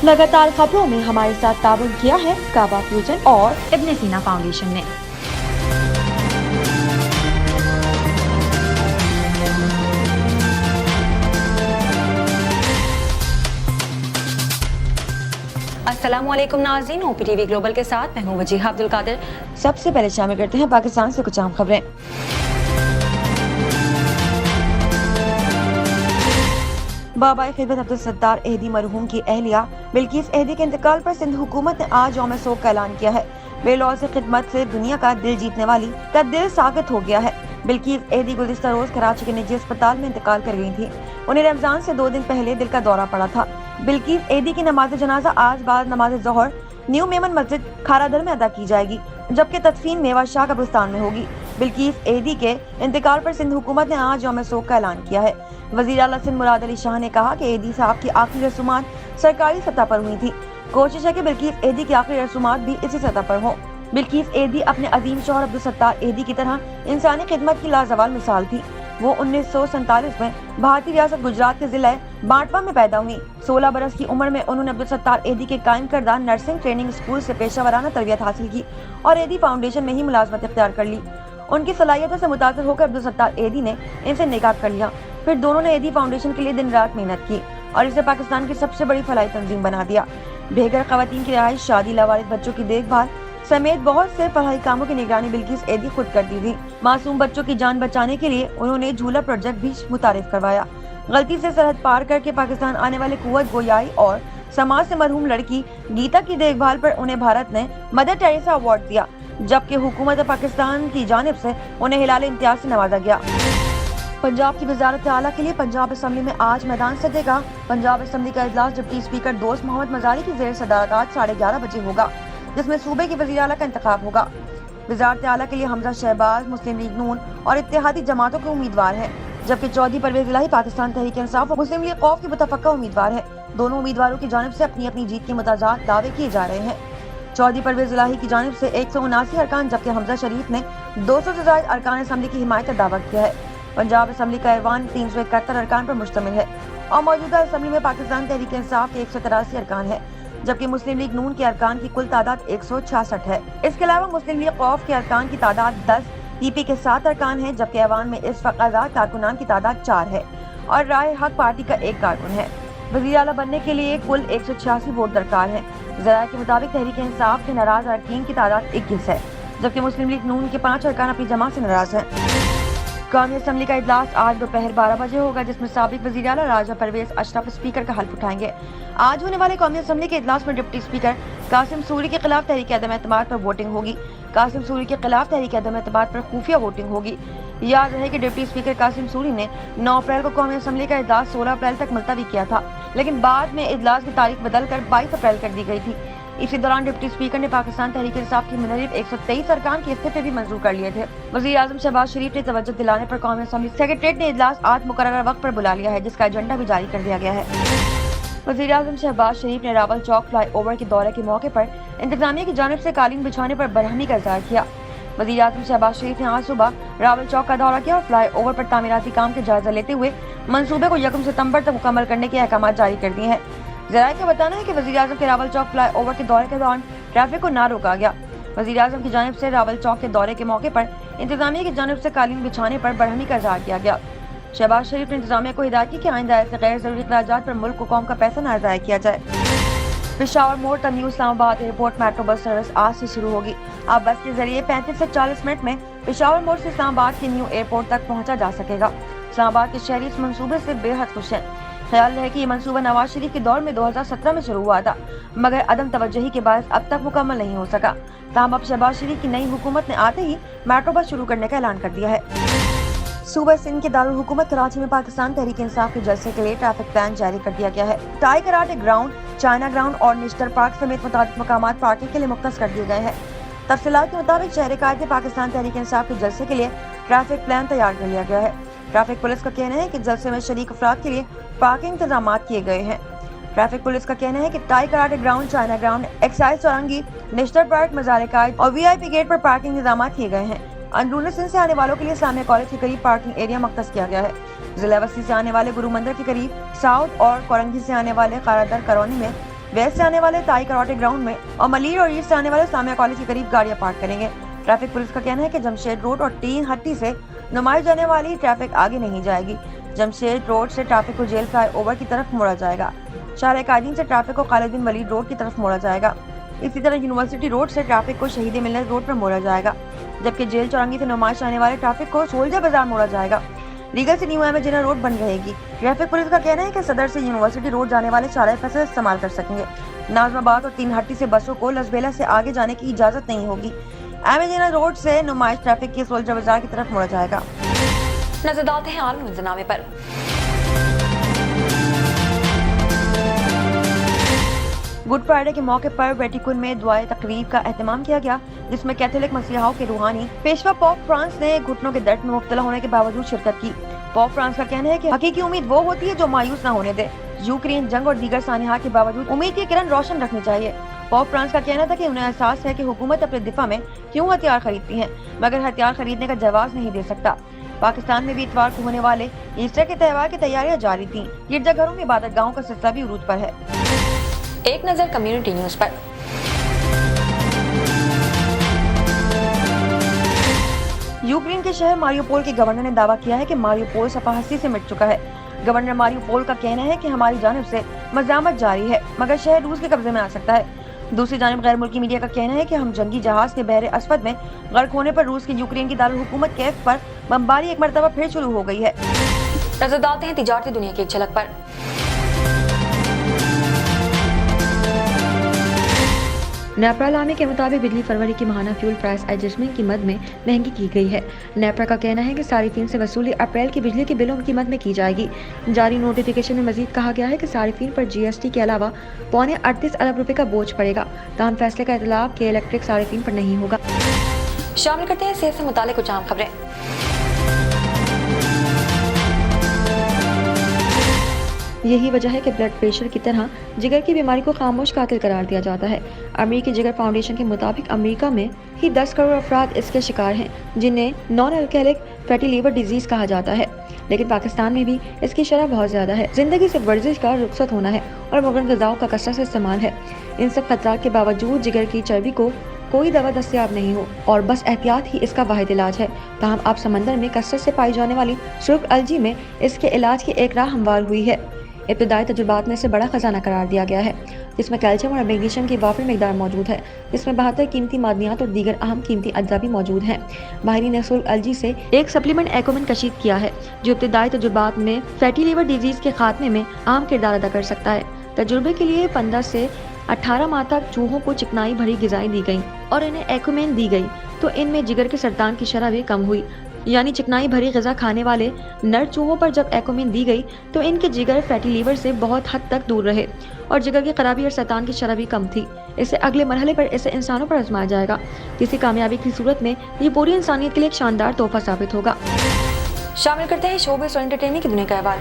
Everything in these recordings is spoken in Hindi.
लगातार खबरों में हमारे साथ ताबन किया है काबा फ्यूजन और इब्न सीना फाउंडेशन ने। अस्सलामुअलैकुम नाज़रीन, OPTV ग्लोबल के साथ मैं हूं वजीहा अब्दुल कादिर। सबसे पहले शामिल करते हैं पाकिस्तान से कुछ आम खबरें। बाबा खिदमत अब्दुल सत्तार अहदी मरहूम की अहलिया बिल्किस अहदी के इंतकाल पर सिंध हुकूमत ने आज यौम शोक का ऐलान किया है। बेलौस खिदमत से दुनिया का दिल जीतने वाली का दिल साबित हो गया है। बिल्किस अहदी गुज़िश्ता रोज कराची के निजी अस्पताल में इंतकाल कर गई थी। उन्हें रमजान से 2 दिन पहले दिल का दौरा पड़ा था। बिल्किस अहदी की नमाज जनाजा आज बाद नमाज ज़ोहर न्यू मेमन मस्जिद खारादर में अदा की जाएगी, जबकि तदफीन मेवा शाह कब्रिस्तान में होगी। बिल्किस अहदी के इंतकाल पर सिंध हुकूमत ने आज यौम शोक का ऐलान किया है। वज़ीर आला सिंध मुराद अली शाह ने कहा कि अहदी साहब की आखिरी रसूमात सरकारी सतह पर हुई थी। कोशिश है कि बिल्किस अहदी की आखिरी रसूमात भी इसी सतह पर हों। बिल्किस अहदी अपने अजीम शौहर अब्दुल सत्तार अहदी की तरह इंसानी खिदमत की लाजवाल मिसाल थी। वो 1947 में भारतीय रियासत गुजरात के जिला बांटवा में पैदा हुई। 16 बरस की उम्र में उन्होंने अब्दुल सत्तार अहदी के कायम करदा नर्सिंग ट्रेनिंग स्कूल से पेशा तरबियत हासिल की और अहदी फाउंडेशन में ही मुलाजमत इख्तियार कर ली। उनकी सलाहियतों से मुतासर होकर अब्दुल सत्तार अहदी ने इनसे निकाह कर लिया। फिर दोनों ने अहदी फाउंडेशन के लिए दिन रात मेहनत की और इसे पाकिस्तान की सबसे बड़ी फलाही तंजीम बना दिया। बेघर खवातीन की रिहाइश, शादी, लावारिस बच्चों की देखभाल समेत बहुत से फलाही कामों की निगरानी बिल्किस अहदी खुद करती थी। मासूम बच्चों की जान बचाने के लिए उन्होंने झूला प्रोजेक्ट भी मुतारिफ करवाया। गलती से सरहद पार करके पाकिस्तान आने वाले कुव्वत गोयाई और समाज से मरहूम लड़की गीता की देखभाल पर उन्हें भारत ने मदर टेरेसा अवार्ड दिया, जबकि हुकूमत पाकिस्तान की जानिब से उन्हें हिलाल इम्तियाज से नवाजा गया। पंजाब की वज़ारत आला के लिए पंजाब असम्बली में आज मैदान सजेगा। पंजाब असम्बली का इजलास डिप्टी स्पीकर दोस्त मोहम्मद मजारी की जेर सदारत आज 11:30 बजे होगा, जिसमें सूबे की वज़ीर आला का इंतखाब होगा। वज़ारत आला के लिए हमजा शहबाज मुस्लिम लीग नून और इत्तेहादी जमातों के उम्मीदवार हैं, जबकि चौधरी परवेज इलाही पाकिस्तान तहरीक इंसाफ और मुस्लिम लीग खौफ के मुतफक्का उम्मीदवार हैं। दोनों उम्मीदवारों की जानिब से अपनी अपनी जीत के मुताजात दावे किए जा रहे हैं। चौधरी परवेज इलाही की जानिब से 179 अरकान, जबकि हमजा शरीफ ने 200 से ज़ायद अरकान असम्बली की हिमायत का दावा किया है। पंजाब असम्बली का ऐवान 371 अरकान पर मुश्तमिल है और मौजूदा असम्बली में पाकिस्तान तहरीक इंसाफ के 183 अरकान है, जबकि मुस्लिम लीग नून के अरकान की कुल तादाद 166 है। इसके अलावा मुस्लिम लीग खौफ के अरकान की तादाद 10, PP के 7 अरकान है, जबकि ऐवान में इस वक्त आज़ाद कारकुनान की तादाद 4 है और राय हक पार्टी का 1 कारकुन है। वज़ीर आला बनने के लिए कुल 186 वोट दरकार है। ज़राए के मुताबिक तहरीक इंसाफ के नाराज अरकान की तादाद 21 है, जबकि मुस्लिम लीग नून के 5 अरकान अपनी जमा से नाराज हैं। कौमी असम्बली का इजलास आज दोपहर 12 बजे होगा, जिसमें साबिक वज़ीर आला राजा परवेज अशरफ स्पीकर का हल्फ उठाएंगे। आज होने वाले कौमी असम्बली के इजलास में डिप्टी स्पीकर कासिम सूरी के खिलाफ तहरीक अदम एतमाद पर वोटिंग होगी। कासिम सूरी के खिलाफ तहरीक अदम एतमाद पर खुफिया वोटिंग होगी। याद रहे कि डिप्टी स्पीकर कासिम सूरी ने 9 अप्रैल को कौमी असम्बली का इजलास 16 अप्रैल तक मुलतवी किया था, लेकिन बाद में इजलास की तारीख बदलकर 22 अप्रैल कर दी गई थी। इसी दौरान डिप्टी स्पीकर ने पाकिस्तान तहरीक इंसाफ की मुनरिब 123 अरकान के इस्तीफे भी मंजूर कर लिए थे। वज़ीर आज़म शहबाज शरीफ ने तवज्जो दिलाने पर कौमी असम्बली सेक्रेटरीट ने इजलास आज मुकर्रर वक्त पर बुला लिया है, जिसका एजेंडा भी जारी कर दिया गया है। वज़ीर आज़म शहबाज शरीफ ने रावल चौक फ्लाई ओवर के दौरे के मौके पर इंतजामिया की जानिब से कालीन बिछाने पर बरहमी का इज़हार किया। वज़ीर आज़म शहबाज शरीफ ने आज सुबह रावल चौक का दौरा किया और फ्लाई ओवर पर तामीराती काम के जायजा लेते हुए मंसूबे को 1 सितम्बर तक मुकम्मल करने के अहकाम जारी कर दिए हैं। ज़राए का बताना है कि वज़ीर आज़म के रावल चौक फ्लाई ओवर के दौरे के दौरान ट्रैफिक को ना रोका गया। वज़ीर आज़म की जानिब से रावल चौक के दौरे के मौके पर इंतजामिया की जानिब से कालीन बिछाने पर बरहमी का इज़हार किया गया। शहबाज शरीफ ने इंतजामिया को हिदायत की कि आइंदा ऐसे गैर ज़रूरी अखराजात पर मुल्क को कौम का पैसा ना ज़ाया किया जाए। पेशावर मोड़ new Islamabad airport metro bus service आज से शुरू होगी। अब बस के जरिए 35 से 40 मिनट में पेशावर मोड़ से इस्लामाबाद के न्यू एयरपोर्ट तक पहुँचा जा सकेगा। इस्लामाबाद के शहरी इस मंसूबे से बेहद खुश हैं। ख्याल है कि ये मंसूबा नवाज शरीफ के दौर में 2017 में शुरू हुआ था, मगर अदम तवज्जुही के बायस अब तक मुकम्मल नहीं हो सका। ताहम अब शहबाज शरीफ की नई हुकूमत ने आते ही मेट्रो बस शुरू करने का ऐलान कर दिया है। सूबा सिंध के दारुल हुकूमत कराची में पाकिस्तान तहरीक इंसाफ के जलसे के लिए ट्रैफिक प्लान जारी कर दिया गया है। टाई कराटे ग्राउंड, चाइना ग्राउंड और निश्तर पार्क समेत मुताबिक मकामात पार्किंग के लिए मुख्तस कर दिए गए हैं। तफसीलात के मुताबिक शहर कायदे पाकिस्तान तहरीक इंसाफ के जलसे के लिए ट्रैफिक प्लान तैयार कर लिया गया है। ट्रैफिक पुलिस का कहना है कि जलसे में शरीक अफराद के लिए पार्किंग इंतजाम किए गए हैं। ट्रैफिक पुलिस का कहना है कि टाई कराटे ground, China ground, excise Chowrangi, Nishtar park, Mazar Quaid और VIP गेट पर पार्किंग इंतजाम किए गए हैं। अंदरूनी सिंध से आने वालों के लिए इस्लामिया कॉलेज के करीब पार्किंग एरिया मख्तस किया गया है। जिला वसी से आने वाले गुरु मंदिर के करीब, साउथ और कोरंगी से आने वाले खारादर करौनी में वेस्ट से आने वाले ताई कराटे ग्राउंड में और मलिर और ईस्ट से आने वाले सामिया कॉलेज के करीब गाड़ियां पार्क करेंगे। ट्रैफिक पुलिस का कहना है कि जमशेद रोड और टीन हट्टी से नुमाइश जाने वाली ट्रैफिक आगे नहीं जाएगी। जमशेद रोड से ट्रैफिक को जेल फ्लाईओवर की तरफ मोड़ा जाएगा। शाह कायदीन से ट्रैफिक को खालिद बिन वलीद रोड की तरफ मोड़ा जाएगा। इसी तरह यूनिवर्सिटी रोड से ट्रैफिक को शहीद मिलत रोड पर मोड़ा जाएगा, जबकि जेल चौरंगी से नुमाइश आने वाले ट्रैफिक को सोल्जर बाजार मोड़ा जाएगा। लीगल से न्यू एमेजिना रोड बंद रहेगी। ट्रैफिक पुलिस का कहना है कि सदर से यूनिवर्सिटी रोड जाने वाले चार फैसले इस्तेमाल कर सकेंगे। नाजमाबाद और तीन हट्टी से बसों को लसबेला से आगे जाने की इजाजत नहीं होगी। एमेजिना रोड से नुमाइश ट्रैफिक के सोल्जर बाजार की तरफ मोड़ा जाएगा। नजर डालते हैं आलमी मंजरनामे पर। गुड फ्राइडे के मौके पर वेटिकन में दुआए तकरीब का एहतमाम किया गया, जिसमें कैथोलिक मसीहाओं के रूहानी पेशवा पोप फ्रांस ने घुटनों के दर्द में मुब्तला होने के बावजूद शिरकत की। पोप फ्रांस का कहना है कि हकीकी उम्मीद वो होती है जो मायूस न होने दे। यूक्रेन जंग और दीगर सानिहात के बावजूद उम्मीद की किरण रोशन रखनी चाहिए। पोप फ्रांस का कहना था कि उन्हें एहसास है कि हुकूमत अपने दिफा में क्यों हथियार खरीदती है, मगर हथियार खरीदने का जवाब नहीं दे सकता। पाकिस्तान में भी इतवार को होने वाले ईस्टर के त्यौहार की तैयारियां जारी थी। गिरजाघरों में इबादतगाहों का सिलसिला भी उरूज पर है। एक नजर कम्युनिटी न्यूज पर। यूक्रेन के शहर मारियोपोल के गवर्नर ने दावा किया है कि मारियोपोल सफाहसी से मिट चुका है। गवर्नर मारियोपोल का कहना है कि हमारी जानिब से मज़ामत जारी है, मगर शहर रूस के कब्जे में आ सकता है। दूसरी जानिब गैर मुल्की मीडिया का कहना है कि हम जंगी जहाज के बहरे अस्वद में गर्क होने पर रूस की यूक्रेन की दारुल हुकूमत कैफ पर बमबारी एक मरतबा फिर शुरू हो गई है। नजर डालते हैं तिजारती दुनिया की एक झलक पर। नेपरा लामे के मुताबिक बिजली फरवरी की माहाना फ्यूल प्राइस एडजस्टमेंट की मद में महंगी की गई है। नेपरा का कहना है कि सारिफिन से वसूली अप्रैल की बिजली के बिलों की मद में की जाएगी। जारी नोटिफिकेशन में मजीद कहा गया है कि सारिफिन पर GST के अलावा पौने 38 अरब रुपए का बोझ पड़ेगा। ताहम फैसले का इतलाब के इलेक्ट्रिक सारिफिन पर नहीं होगा। शामिल करते हैं सेहत से मुतालिक कुछ आम खबरें। यही वजह है कि ब्लड प्रेशर की तरह जिगर की बीमारी को खामोश कातिल करार दिया जाता है। अमेरिकी जिगर फाउंडेशन के मुताबिक अमेरिका में ही 10 करोड़ अफराद इसके शिकार हैं, जिन्हें non alcoholic fatty liver disease कहा जाता है। लेकिन पाकिस्तान में भी इसकी शरह बहुत ज्यादा है। जिंदगी से वर्जिश का रुखसत होना है और मगन ग़िज़ाओं का कसरत से इस्तेमाल है। इन सब खतरात के बावजूद जिगर की चर्बी को कोई दवा दस्तयाब नहीं हो और बस एहतियात ही इसका वाहिद इलाज है। ताहम अब समंदर में कसरत से पाई जाने वाली सुर्ख अलजी में इसके इलाज की एक राह हमवार हुई है। इब्तदाई तजुर्बात में इसे बड़ा खजाना करार दिया गया है, जिसमें कैल्शियम और मैग्नीशियम की वाफिर मिकदार मौजूद है, जिसमें 72 कीमती मादनियात और दीगर अहम कीमती अज्जा भी मौजूद हैं। माहिरीन ने सुर्ख अलजी से एक सप्लीमेंट एकोमिन कशीद किया है, जो इब्तदाई तजुर्बात में फैटी लीवर डिजीज के खात्मे में अहम किरदार अदा कर सकता है। तजुर्बे के लिए 15 से 18 माह तक चूहों को चिकनाई भरी गिजाएं दी गई और इन्हें एकोमेन दी गई, तो इनमें जिगर के सरतान की शरह भी कम हुई। यानी चिकनाई भरी ग़िज़ा खाने वाले नर चूहों पर जब एकोमिन दी गई तो इनके जिगर फैटी लीवर से बहुत हद तक दूर रहे और जिगर की खराबी और सरतान की शरह भी कम थी। इससे अगले मरहले पर इसे इंसानों पर आजमाया जाएगा। किसी कामयाबी की सूरत में ये पूरी इंसानियत के लिए एक शानदार तोहफा साबित होगा। शामिल करते हैं शोबिज़ और एंटरटेनमेंट की दुनिया का अहवाल।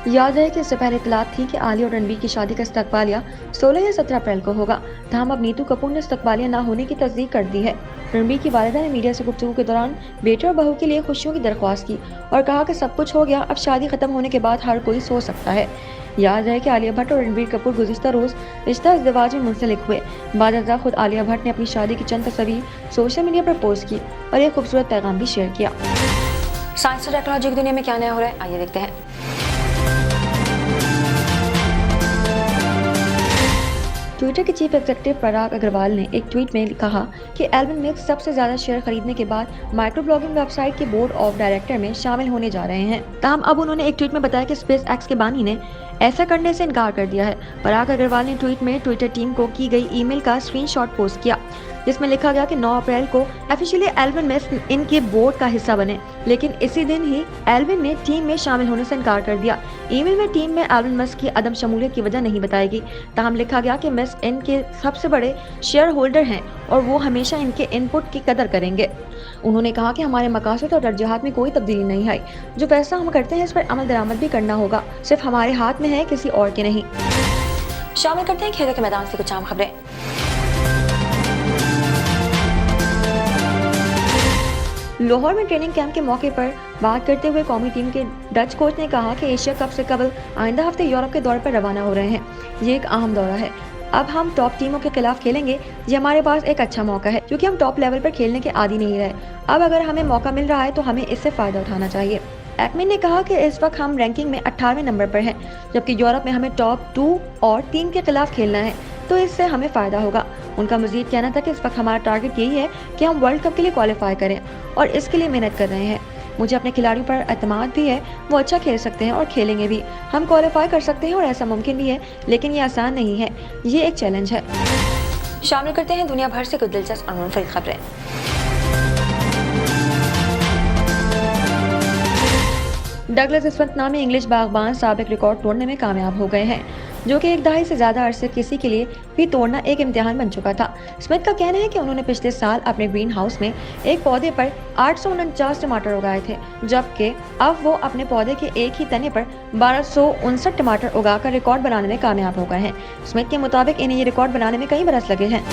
याद है कि इससे पहले इतलात थी कि आलिया और रणबीर की शादी का इस्तकबालिया 16 या 17 अप्रैल को होगा। ताहम अब नीतू कपूर ने इस्तकबालिया ना होने की तस्दीक कर दी है। रणबीर की वालिदा ने मीडिया से गुफ्तगू के दौरान बेटे और बहू के लिए खुशियों की दरख्वास्त की और कहा कि सब कुछ हो गया, अब शादी खत्म होने के बाद हर कोई सो सकता है। याद है कि आलिया भट्ट और रणबीर कपूर गुज़िश्ता रोज रिश्ता इज़्दिवाज में मुंसलिक हुए। बाद अज़ा खुद आलिया भट्ट ने अपनी शादी की चंद तस्वीर सोशल मीडिया पर पोस्ट की और एक खूबसूरत पैगाम भी शेयर किया। साइंस और टेक्नोलॉजी की दुनिया में क्या नया हो रहा है, आइए देखते हैं। ट्विटर के चीफ एग्जीक्यूटिव पराग अग्रवाल ने एक ट्वीट में कहा कि एल्वन मस्क सबसे ज्यादा शेयर खरीदने के बाद माइक्रो ब्लॉगिंग वेबसाइट के बोर्ड ऑफ डायरेक्टर में शामिल होने जा रहे हैं। ताहम अब उन्होंने एक ट्वीट में बताया कि स्पेस एक्स के बानी ने ऐसा करने से इनकार कर दिया है। पराग अग्रवाल ने ट्वीट में ट्विटर टीम को की गई ईमेल का स्क्रीनशॉट पोस्ट किया, जिसमें लिखा गया कि 9 अप्रैल को ऑफिशियली एल्वन मस्क इनके बोर्ड का हिस्सा बने, लेकिन इसी दिन ही एल्वन ने टीम में शामिल होने से इनकार कर दिया। ईमेल में टीम में एल्वन मस्क की अदम शमूलियत की वजह नहीं बताएगी। ताहम लिखा गया कि मस्क इनके सबसे बड़े शेयर होल्डर हैं और वो हमेशा इनके इनपुट की कदर करेंगे। उन्होंने कहा कि हमारे मकासद और तरजीहात में कोई तब्दीली नहीं आई। जो फैसला हम करते हैं इस पर अमल दरामद भी करना होगा, सिर्फ हमारे हाथ में है, किसी और के नहीं। शामिल करते हैं खेलों के मैदान से कुछ आम खबरें। लाहौर में ट्रेनिंग कैंप के मौके पर बात करते हुए कौमी टीम के डच कोच ने कहा कि एशिया कप से कबल आइंदा हफ्ते यूरोप के दौरे पर रवाना हो रहे हैं। ये एक अहम दौरा है। अब हम टॉप टीमों के खिलाफ खेलेंगे। ये हमारे पास एक अच्छा मौका है क्योंकि हम टॉप लेवल पर खेलने के आदी नहीं रहे। अब अगर हमें मौका मिल रहा है तो हमें इससे फायदा उठाना चाहिए। एक्मिन ने कहा कि इस वक्त हम रैंकिंग में 18वें नंबर पर हैं, जबकि यूरोप में हमें टॉप 2 और 3 के खिलाफ खेलना है, तो इससे हमें फायदा होगा। उनका मजीद कहना था कि इस वक्त हमारा टारगेट यही है कि हम वर्ल्ड कप के लिए क्वालिफाई करें और इसके लिए मेहनत कर रहे हैं। मुझे अपने खिलाड़ियों पर एतमाद भी है, वो अच्छा खेल सकते हैं और खेलेंगे भी। हम क्वालिफाई कर सकते हैं और ऐसा मुमकिन भी है, लेकिन ये आसान नहीं है, ये एक चैलेंज है। शामिल करते हैं दुनिया भर से कुछ दिलचस्प और मुनफरिद खबरें। डगलस स्मिथ नामी इंग्लिश बागबान साबिक रिकॉर्ड तोड़ने में कामयाब हो गए हैं, जो कि एक दहाई से ज्यादा अरसे किसी के लिए भी तोड़ना एक इम्तिहान बन चुका था। स्मिथ का कहना है कि उन्होंने पिछले साल अपने ग्रीन हाउस में एक पौधे पर 849 टमाटर उगाए थे, जबकि अब वो अपने पौधे के एक ही तने पर 1259 टमाटर उगाकर रिकॉर्ड बनाने में कामयाब हो गए हैं। स्मिथ के मुताबिक इन्हें ये रिकॉर्ड बनाने में कई बरस लगे हैं।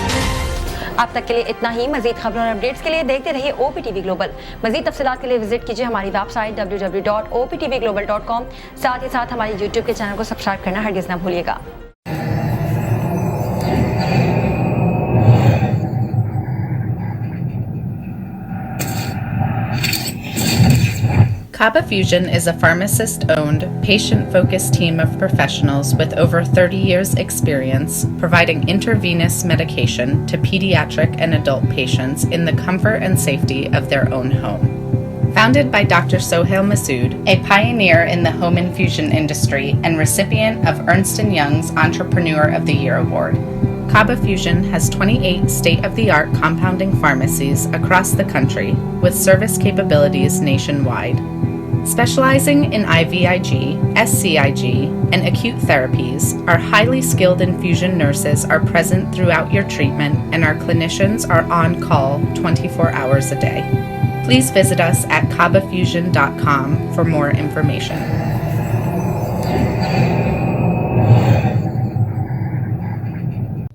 अब तक के लिए इतना ही। मजीद खबरों और अपडेट्स के लिए देखते रहिए OPTV ग्लोबल। मजीद तफसीलात के लिए विजिट कीजिए हमारी वेबसाइट www.optvglobal.com। साथ ही साथ हमारे YouTube के चैनल को सब्सक्राइब करना हरगिज़ ना भूलिएगा। Kaba Fusion is a pharmacist-owned, patient-focused team of professionals with over 30 years' experience providing intravenous medication to pediatric and adult patients in the comfort and safety of their own home. Founded by Dr. Sohail Masood, a pioneer in the home infusion industry and recipient of Ernst & Young's Entrepreneur of the Year Award, Kaba Fusion has 28 state-of-the-art compounding pharmacies across the country with service capabilities nationwide. Specializing in IVIG, SCIG, and acute therapies, our highly skilled infusion nurses are present throughout your treatment and our clinicians are on call 24 hours a day. Please visit us at kabafusion.com for more information.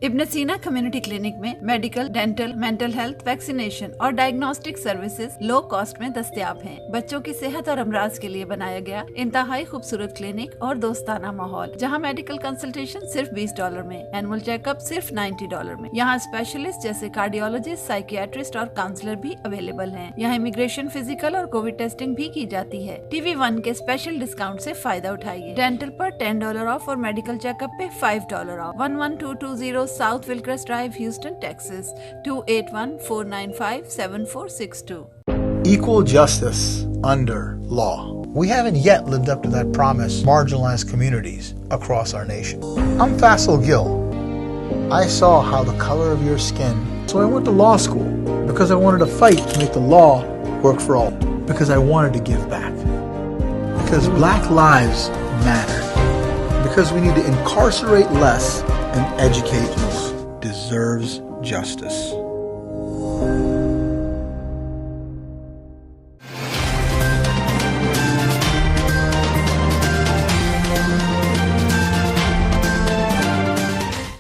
इब्न सीना कम्युनिटी क्लिनिक में medical, dental, mental health, vaccination और डायग्नोस्टिक सर्विसेज लो कॉस्ट में दस्तयाब हैं। बच्चों की सेहत और अमराज के लिए बनाया गया इंतहाई खूबसूरत क्लिनिक और दोस्ताना माहौल, जहां मेडिकल कंसल्टेशन सिर्फ $20 में, एनुअल चेकअप सिर्फ $90 में। यहाँ स्पेशलिस्ट जैसे कार्डियोलॉजिस्ट, साइकियाट्रिस्ट और काउंसलर भी अवेलेबल हैं। यहाँ इमिग्रेशन, फिजिकल और कोविड टेस्टिंग भी की जाती है। TV1 के स्पेशल डिस्काउंट से फायदा उठाइए। डेंटल पर $10 ऑफ और मेडिकल चेकअप पे $5 of. 11220 South Wilcrest Drive, Houston, Texas, 281-495-7462. Equal justice under law. We haven't yet lived up to that promise marginalized communities across our nation. I'm Faisal Gill. I saw how the color of your skin, so I went to law school because I wanted to fight to make the law work for all, because I wanted to give back, because black lives matter, because we need to incarcerate less and educate deserves justice.